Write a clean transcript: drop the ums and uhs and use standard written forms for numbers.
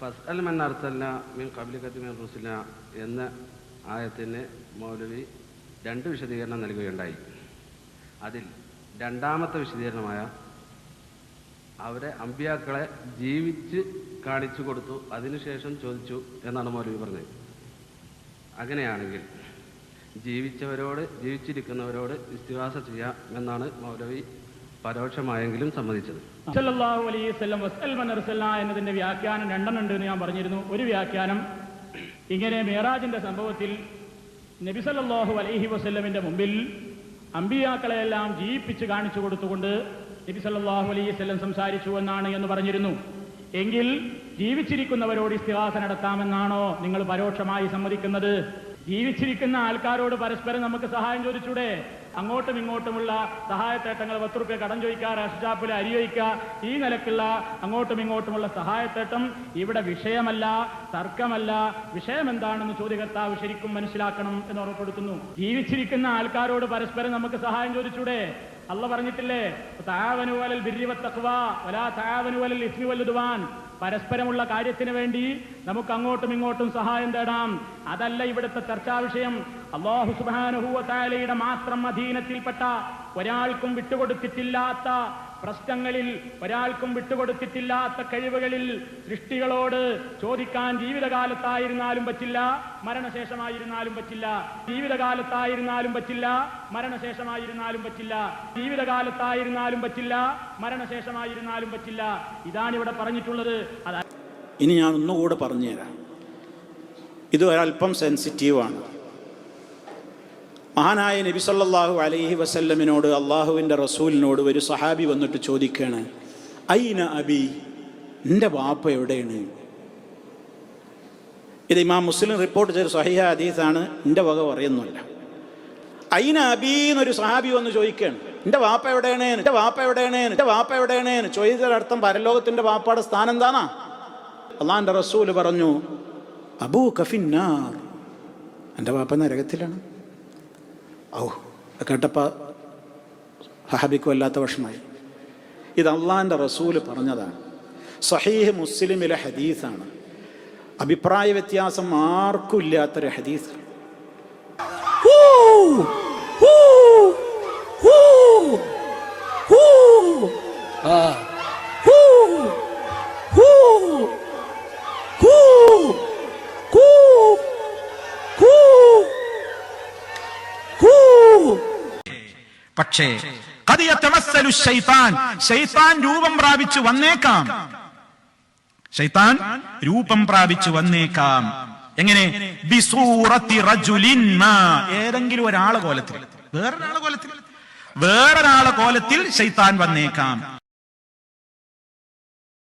ഫസ്അൽ മൻ അർസൽന മിൻ ഖബ്ലിക മിൻ റുസുലിന എന്ന ആയത്തിന് മൗലവി 2 വിശദീകരണം നൽകുകയുണ്ടായി. അതിൽ രണ്ടാമത്തെ വിശദീകരണമായ അവരെ അമ്പിയാക്കളെ ജീവിച്ച് കാണിച്ചു കൊടുത്തു, അതിനുശേഷം ചോദിച്ചു എന്നാണ് മൗലവി പറഞ്ഞത്. അങ്ങനെയാണെങ്കിൽ ജീവിച്ചിരിക്കുന്നവരോട് ഇസ്തിഗാസ ചെയ്യാം എന്നാണ് മൗലവി പരോക്ഷമായെങ്കിലും സമ്മതിച്ചത്. സല്ലല്ലാഹു അലൈഹി വസല്ലം വസ്അൽ മൻ അർസൽന എന്നതിന്റെ വ്യാഖ്യാനം 2 ഉണ്ട് എന്ന് ഞാൻ പറഞ്ഞിരുന്നു. ഒരു വ്യാഖ്യാനം ഇങ്ങനെ മിഅ്റാജിന്റെ സംഭവത്തിൽ നബി സല്ലല്ലാഹു അലൈഹി വസല്ലമിന്റെ മുമ്പിൽ അമ്പിയാക്കളെയെല്ലാം ജീവിപ്പിച്ച് കാണിച്ചു കൊടുത്തുകൊണ്ട് നബി സല്ലല്ലാഹു അലൈഹി വസല്ലം സംസാരിച്ചു എന്നാണ് എന്ന് പറഞ്ഞിരുന്നു. എങ്കിൽ ജീവിച്ചിരിക്കുന്നവരോട് ഇസ്തിഗാസ നടത്താമെന്നാണോ നിങ്ങൾ പരോക്ഷമായി സമ്മതിക്കുന്നത്? ജീവിച്ചിരിക്കുന്ന ആൾക്കാരോട് പരസ്പരം നമുക്ക് സഹായം ചോദിച്ചൂടെ? അങ്ങോട്ടും ഇങ്ങോട്ടുമുള്ള സഹായത്തേട്ടങ്ങൾ, 10 റുപ്യ കടം ചോദിക്കുക, റേഷൻ ഷാപ്പിൽ അരി ചോദിക്കുക, ഈ നിലക്കുള്ള അങ്ങോട്ടും ഇങ്ങോട്ടുമുള്ള സഹായത്തേട്ടം ഇവിടെ വിഷയമല്ല, തർക്കമല്ല. വിഷയം എന്താണെന്ന് ചോദ്യകർത്താവ് ശരിക്കും മനസ്സിലാക്കണം എന്ന് ഓർമ്മപ്പെടുത്തുന്നു. ജീവിച്ചിരിക്കുന്ന ആൾക്കാരോട് പരസ്പരം നമുക്ക് സഹായം ചോദിച്ചൂടെ? അള്ള പറഞ്ഞിട്ടില്ലേ, തആവനു അലൽ ബിർരി വത്തഖ്വ വലാ തആവനു അലൽ ഇസ്മി വൽ ഉദ്വാൻ. പരസ്പരമുള്ള കാര്യത്തിന് വേണ്ടി നമുക്ക് അങ്ങോട്ടും ഇങ്ങോട്ടും സഹായം തേടാം. അതല്ല ഇവിടുത്തെ ചർച്ചാ വിഷയം. അല്ലാഹു സുബ്ഹാനഹു വ തആലയുടെ മാത്രം അധീനത്തിൽപ്പെട്ട, ഒരാൾക്കും വിട്ടുകൊടുത്തിട്ടില്ലാത്ത പ്രശ്നങ്ങളിൽ, ഒരാൾക്കും വിട്ടുകൊടുത്തിട്ടില്ലാത്ത കഴിവുകളിൽ സൃഷ്ടികളോട് ചോദിക്കാൻ ജീവിതകാലത്തായിരുന്നാലും പറ്റില്ല, മരണശേഷമായിരുന്നാലും പറ്റില്ല. ജീവിതകാലത്തായിരുന്നാലും പറ്റില്ല, മരണശേഷമായിരുന്നാലും പറ്റില്ല. ജീവിതകാലത്തായിരുന്നാലും പറ്റില്ല, മരണശേഷമായിരുന്നാലും പറ്റില്ല. ഇതാണ് ഇവിടെ പറഞ്ഞിട്ടുള്ളത്. ഇനി ഞാൻ ഒന്നുകൂടെ പറഞ്ഞുതരാം. ഇത് ഒരല്പം സെൻസിറ്റീവാണ്. മഹാനായ നബി സല്ലല്ലാഹു അലൈഹി വസല്ലമിനോട്, അള്ളാഹുവിൻ്റെ റസൂലിനോട് ഒരു സഹാബി വന്നിട്ട് ചോദിക്കുകയാണ്, ഐന അബി, എൻ്റെ വാപ്പ എവിടെയാണ്? ഇത് ഇമാം മുസ്ലിം റിപ്പോർട്ട് ചെയ്ത സ്വഹീഹ ഹദീസാണ്, എൻ്റെ വക പറയുന്നില്ല. ഐന അബി എന്നൊരു സഹാബി വന്ന് ചോദിക്കുകയാണ്, എൻ്റെ വാപ്പ എവിടെയാണ്, എൻ്റെ വാപ്പ എവിടെയാണ്, എൻ്റെ വാപ്പ എവിടെയാണ്? ചോദിച്ചതർത്ഥം പരലോകത്തിൻ്റെ വാപ്പയുടെ സ്ഥാനം എന്താണാ? അള്ളാഹിൻ്റെ റസൂൽ പറഞ്ഞു, അബൂക ഫിന്നാർ, എൻ്റെ വാപ്പ നരകത്തിലാണ്. ഔ, കേട്ടപ്പോൾ സഹാബിക്ക് വല്ലാത്ത വിഷമായി. ഇത് അള്ളാഹിൻ്റെ റസൂല് പറഞ്ഞതാണ്, സ്വഹീഹ് മുസ്ലിമിലെ ഹദീസാണ്, അഭിപ്രായ വ്യത്യാസം ആർക്കും ഇല്ലാത്തൊരു ഹദീസ്. പക്ഷേ ശൈത്താൻ രൂപം പ്രാപിച്ചു വന്നേക്കാം. ശൈത്താൻ രൂപം പ്രാപിച്ചു വന്നേക്കാം. എങ്ങനെ? ബിസൂറത്തി റജുലിൻ മാ, ഏതെങ്കിലും ഒരാളെ കോലത്തിൽ, വേറൊരാളെ കോലത്തിൽ ശൈത്താൻ വന്നേക്കാം.